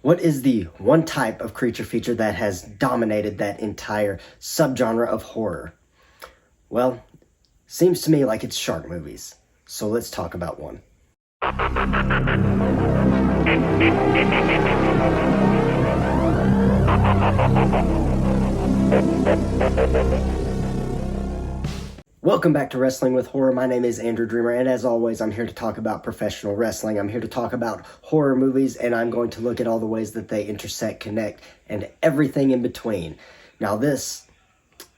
What is the one type of creature feature that has dominated that entire subgenre of horror? Well, seems to me like it's shark movies. So let's talk about one. Welcome back to Wrestling with Horror. My name is Andrew Dreamer, and as always, I'm here to talk about professional wrestling. I'm here to talk about horror movies, and I'm going to look at all the ways that they intersect, connect, and everything in between. Now, this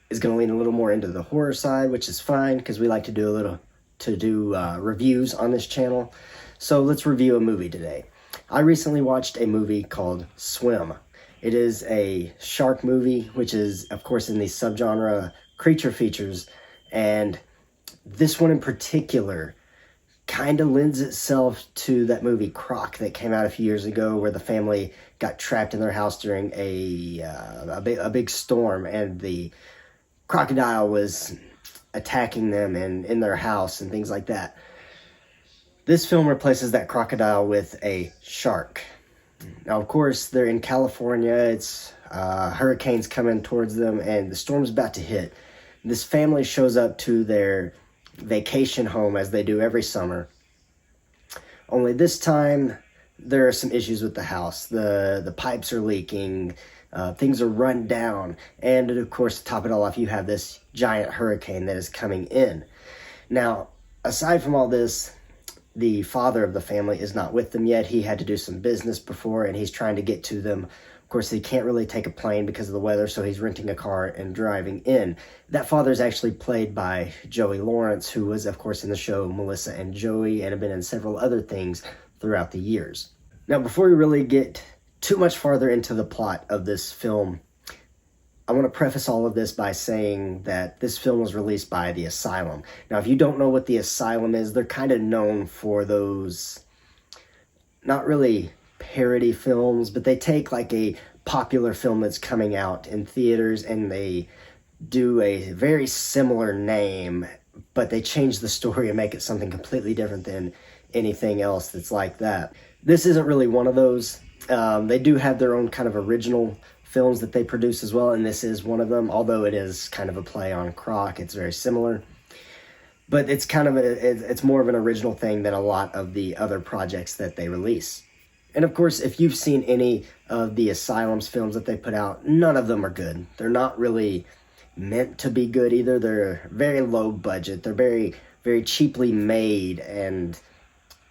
is going to lean a little more into the horror side, which is fine, because we like to do reviews on this channel. So let's review a movie today. I recently watched a movie called Swim. It is a shark movie, which is, of course, in the subgenre creature features. And this one in particular kind of lends itself to that movie Croc that came out a few years ago, where the family got trapped in their house during a big storm, and the crocodile was attacking them in their house and things like that. This film replaces that crocodile with a shark. Now, of course, they're in California. It's hurricanes coming towards them, and the storm's about to hit. This family shows up to their vacation home, as they do every summer. Only this time, there are some issues with the house. The pipes are leaking, things are run down, and of course, to top it all off, you have this giant hurricane that is coming in. Now, aside from all this, the father of the family is not with them yet. He had to do some business before, and he's trying to get to them. Of course, he can't really take a plane because of the weather, so he's renting a car and driving in. That father is actually played by Joey Lawrence, who was, of course, in the show Melissa and Joey, and have been in several other things throughout the years. Now, before we really get too much farther into the plot of this film, I want to preface all of this by saying that this film was released by the Asylum. Now, if you don't know what the Asylum is, they're kind of known for those, not really parody films, but they take like a popular film that's coming out in theaters and they do a very similar name, but they change the story and make it something completely different than anything else that's like that. This isn't really one of those. They do have their own kind of original films that they produce as well, and this is one of them, although it is kind of a play on Croc. It's very similar, but it's kind of it's more of an original thing than a lot of the other projects that they release. And of course, if you've seen any of the Asylum's films that they put out, none of them are good. They're not really meant to be good either. They're very low budget. They're very, very cheaply made, and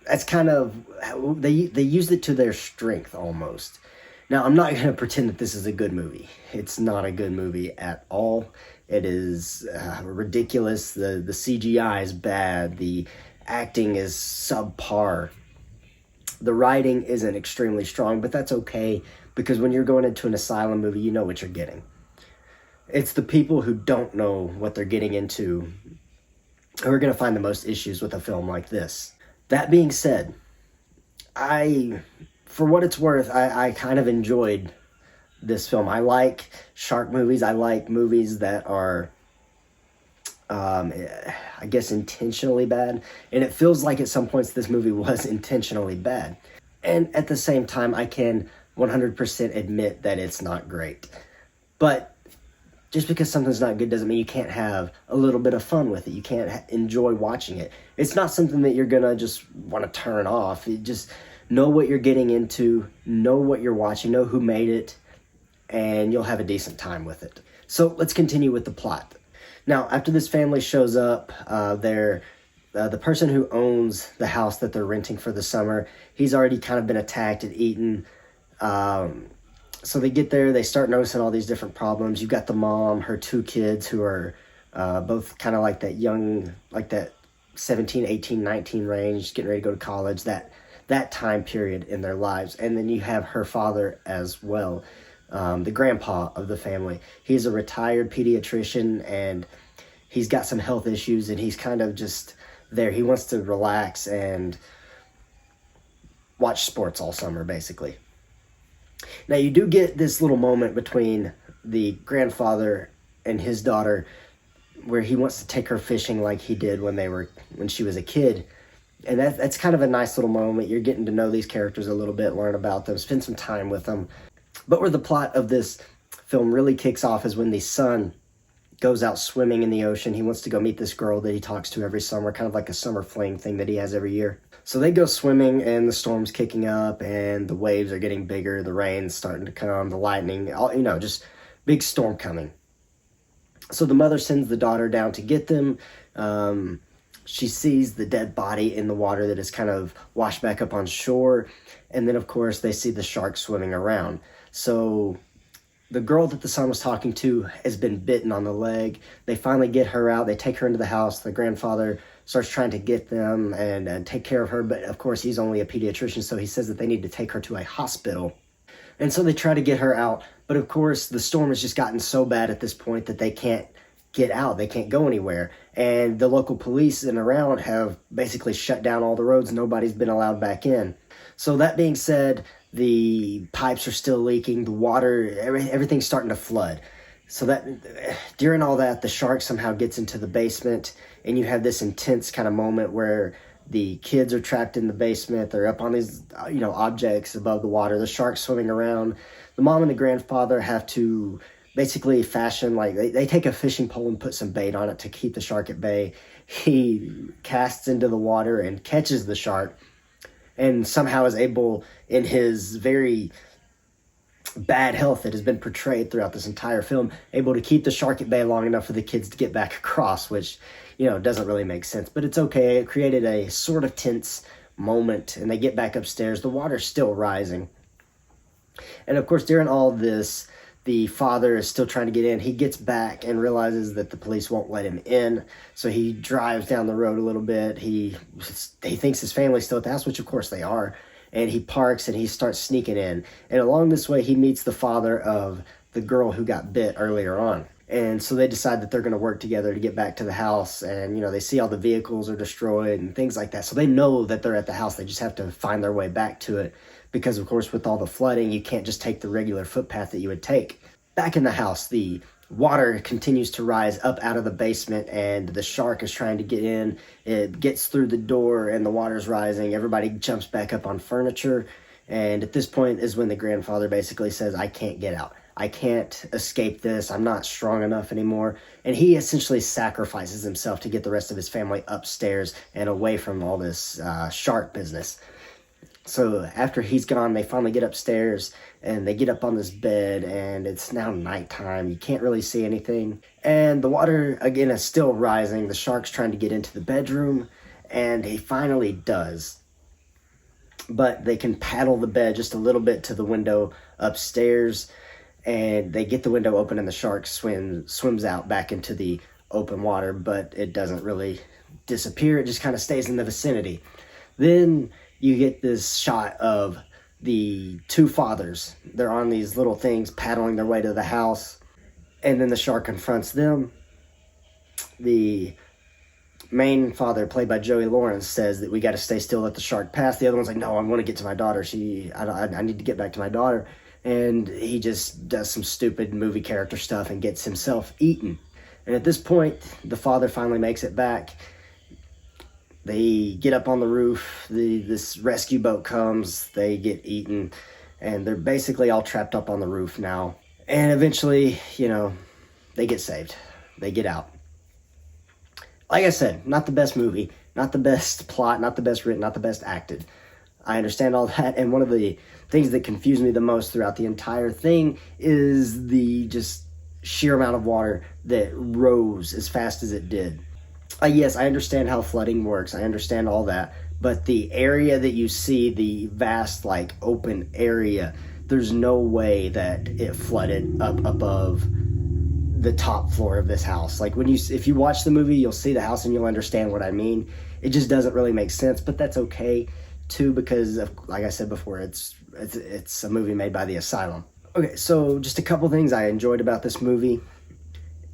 that's kind of, they use it to their strength almost. Now, I'm not going to pretend that this is a good movie. It's not a good movie at all. It is ridiculous. The CGI is bad. The acting is subpar. The writing isn't extremely strong, but that's okay, because when you're going into an Asylum movie, you know what you're getting. It's the people who don't know what they're getting into who are going to find the most issues with a film like this. That being said, for what it's worth, I kind of enjoyed this film. I like shark movies. I like movies that are, I guess, intentionally bad. And it feels like at some points this movie was intentionally bad. And at the same time, I can 100% admit that it's not great. But just because something's not good doesn't mean you can't have a little bit of fun with it. You can't enjoy watching it. It's not something that you're going to just want to turn off. You just know what you're getting into, know what you're watching, know who made it, and you'll have a decent time with it. So let's continue with the plot. Now, after this family shows up, the person who owns the house that they're renting for the summer, he's already kind of been attacked and eaten. So they get there, they start noticing all these different problems. You've got the mom, her two kids who are both kind of like that young, like that 17, 18, 19 range, getting ready to go to college, that time period in their lives. And then you have her father as well, the grandpa of the family. He's a retired pediatrician, and he's got some health issues, and he's kind of just there. He wants to relax and watch sports all summer, basically. Now, you do get this little moment between the grandfather and his daughter where he wants to take her fishing like he did when she was a kid. And that's kind of a nice little moment. You're getting to know these characters a little bit, learn about them, spend some time with them. But where the plot of this film really kicks off is when the son goes out swimming in the ocean. He wants to go meet this girl that he talks to every summer, kind of like a summer fling thing that he has every year. So they go swimming, and the storm's kicking up, and the waves are getting bigger, the rain's starting to come, the lightning, all, just big storm coming. So the mother sends the daughter down to get them. She sees the dead body in the water that is kind of washed back up on shore. And then, of course, they see the shark swimming around. So the girl that the son was talking to has been bitten on the leg. They finally get her out. They take her into the house. The grandfather starts trying to get them and take care of her. But, of course, he's only a pediatrician, so he says that they need to take her to a hospital. And so they try to get her out. But, of course, the storm has just gotten so bad at this point that they can't get out. They can't go anywhere. And the local police and around have basically shut down all the roads. Nobody's been allowed back in. So that being said, the pipes are still leaking. The water, everything's starting to flood. So that during all that, the shark somehow gets into the basement, and you have this intense kind of moment where the kids are trapped in the basement. They're up on these, objects above the water. The shark's swimming around. The mom and the grandfather have to basically fashion, like, they take a fishing pole and put some bait on it to keep the shark at bay. He casts into the water and catches the shark, and somehow is able, in his very bad health that has been portrayed throughout this entire film, able to keep the shark at bay long enough for the kids to get back across, which, doesn't really make sense. But it's okay. It created a sort of tense moment, and they get back upstairs. The water's still rising. And, of course, during all this, the father is still trying to get in. He gets back and realizes that the police won't let him in. So he drives down the road a little bit. He thinks his family's still at the house, which of course they are. And he parks and he starts sneaking in. And along this way, he meets the father of the girl who got bit earlier on. And so they decide that they're going to work together to get back to the house. And, they see all the vehicles are destroyed and things like that. So they know that they're at the house. They just have to find their way back to it. Because, of course, with all the flooding, you can't just take the regular footpath that you would take. Back in the house, the water continues to rise up out of the basement, and the shark is trying to get in. It gets through the door, and the water's rising. Everybody jumps back up on furniture. And at this point is when the grandfather basically says, I can't get out. I can't escape this. I'm not strong enough anymore. And he essentially sacrifices himself to get the rest of his family upstairs and away from all this shark business. So after he's gone, they finally get upstairs, and they get up on this bed, and it's now nighttime. You can't really see anything. And the water, again, is still rising. The shark's trying to get into the bedroom, and he finally does. But they can paddle the bed just a little bit to the window upstairs, and they get the window open, and the shark swims out back into the open water, but it doesn't really disappear. It just kind of stays in the vicinity. Then you get this shot of the two fathers. They're on these little things paddling their way to the house, and then the shark confronts them. The main father, played by Joey Lawrence, says that we got to stay still, let the shark pass. The other one's like, no, I want to get to my daughter. I need to get back to my daughter. And he just does some stupid movie character stuff and gets himself eaten. And at this point, the father finally makes it back. They get up on the roof, this rescue boat comes, they get eaten, and they're basically all trapped up on the roof now. And eventually, they get saved. They get out. Like I said, not the best movie, not the best plot, not the best written, not the best acted. I understand all that, and one of the things that confused me the most throughout the entire thing is the just sheer amount of water that rose as fast as it did. Yes, I understand how flooding works. I understand all that. But the area that you see, the vast, open area, there's no way that it flooded up above the top floor of this house. If you watch the movie, you'll see the house and you'll understand what I mean. It just doesn't really make sense, but that's okay, too, because, like I said before, it's a movie made by the Asylum. Okay, so just a couple things I enjoyed about this movie.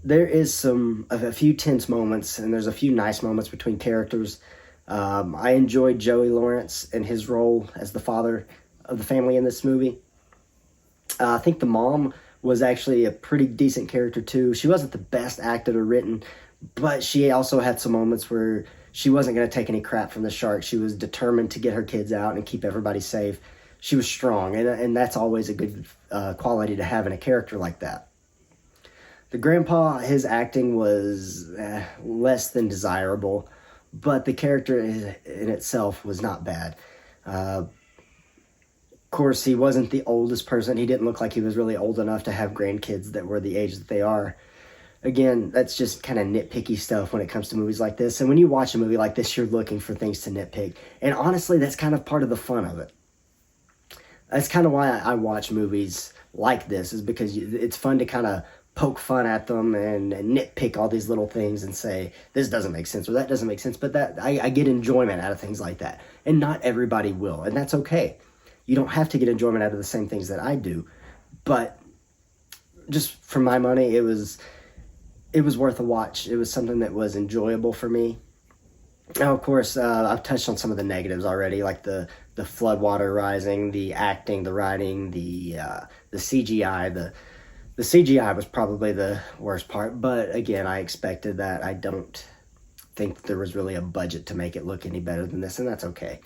There is a few tense moments, and there's a few nice moments between characters. I enjoyed Joey Lawrence and his role as the father of the family in this movie. I think the mom was actually a pretty decent character too. She wasn't the best acted or written, but she also had some moments where She wasn't going to take any crap from the shark. She was determined to get her kids out and keep everybody safe. She was strong, and that's always a good quality to have in a character like that. The grandpa, his acting was less than desirable, but the character in itself was not bad. Of course, he wasn't the oldest person. He didn't look like he was really old enough to have grandkids that were the age that they are. Again, that's just kind of nitpicky stuff when it comes to movies like this. And when you watch a movie like this, you're looking for things to nitpick. And honestly, that's kind of part of the fun of it. That's kind of why I watch movies like this, is because it's fun to kind of poke fun at them and nitpick all these little things and say, this doesn't make sense or that doesn't make sense. But that I get enjoyment out of things like that. And not everybody will. And that's okay. You don't have to get enjoyment out of the same things that I do. But just for my money, it was worth a watch. It was something that was enjoyable for me. Now, of course, I've touched on some of the negatives already, like the floodwater rising, the acting, the writing, the CGI. The CGI was probably the worst part, but again, I expected that. I don't think there was really a budget to make it look any better than this, and that's okay.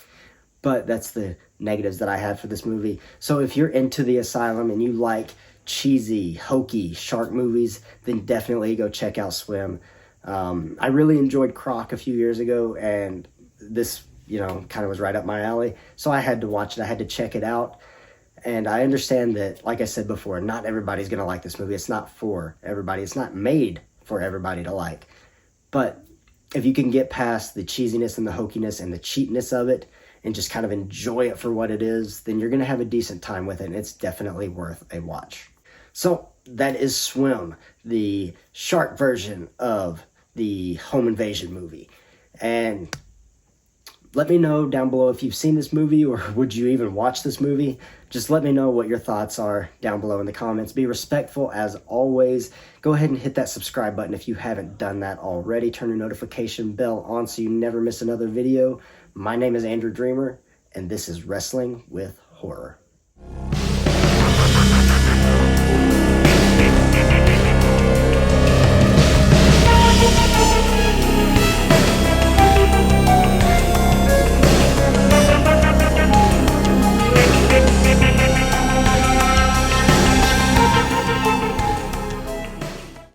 But that's the negatives that I had for this movie. So if you're into the Asylum and you like cheesy, hokey shark movies, then definitely go check out Swim. I really enjoyed Croc a few years ago, and this, kind of was right up my alley. So I had to watch it. I had to check it out. And I understand that, like I said before, not everybody's going to like this movie. It's not for everybody. It's not made for everybody to like. But if you can get past the cheesiness and the hokiness and the cheapness of it and just kind of enjoy it for what it is, then you're going to have a decent time with it, and it's definitely worth a watch. So that is Swim, the shark version of the home invasion movie. And let me know down below if you've seen this movie, or would you even watch this movie? Just let me know what your thoughts are down below in the comments. Be respectful as always. Go ahead and hit that subscribe button if you haven't done that already. Turn your notification bell on so you never miss another video. My name is Andrew Dreamer, and this is Wrestling with Horror.